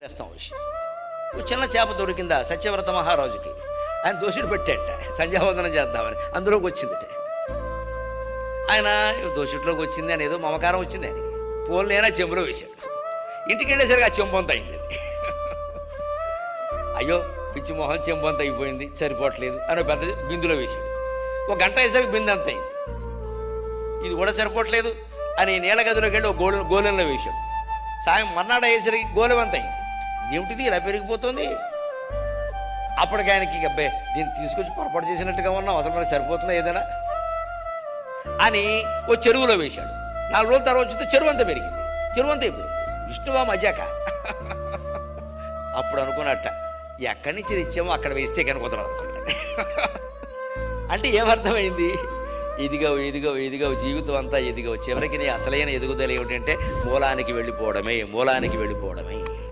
చేస్తాం విషయం. ఓ చిన్న చేప దొరికిందా సత్యవ్రత మహారాజుకి, ఆయన దోషుడు పెట్టాట సంధ్యావందనం చేద్దామని, అందులోకి వచ్చిందిట. ఆయన దోషుట్లోకి వచ్చింది అని ఏదో మమకారం వచ్చింది ఆయనకి, పోలు నేనా చెంబులో వేశాడు. ఇంటికి వెళ్ళేసరికి ఆ చెంబొంత అయింది అది. అయ్యో పిచ్చి మొహం చెంబొంత అయిపోయింది సరిపోవట్లేదు అని పెద్ద బిందులో వేశాడు. ఒక గంట అయ్యేసరికి బిందు అంత అయింది. ఇది కూడా సరిపోవట్లేదు అని నీళ్ళ గదిలోకి వెళ్ళి ఒక గోళంలో వేశాడు. సాయం మర్నాడు అయ్యేసరికి గోళం అంత అయింది. ఏమిటిది ఇలా పెరిగిపోతుంది? అప్పటికి ఆయనకి అబ్బాయి దీన్ని తీసుకొచ్చి పొరపాటు చేసినట్టుగా ఉన్నాం, అసలు మనకి సరిపోతుందా ఏదైనా అని ఓ చెరువులో వేశాడు. 4 రోజుల తర్వాత చూస్తే చెరువు అంతా పెరిగింది, చెరువు అంతా అయిపోయింది. విష్ణువా మజాక. అప్పుడు అనుకున్నట్ట ఎక్కడి నుంచి తెచ్చామో అక్కడ వేస్తే కనుక కుదరదు అనుకున్నాడు. అంటే ఏమర్థమైంది? ఎదిగావు ఎదిగావు ఎదిగావు జీవితం అంతా ఎదిగావు, చివరికి నీ అసలైన ఎదుగుదల ఏమిటంటే మూలానికి వెళ్ళిపోవడమే, మూలానికి వెళ్ళిపోవడమే.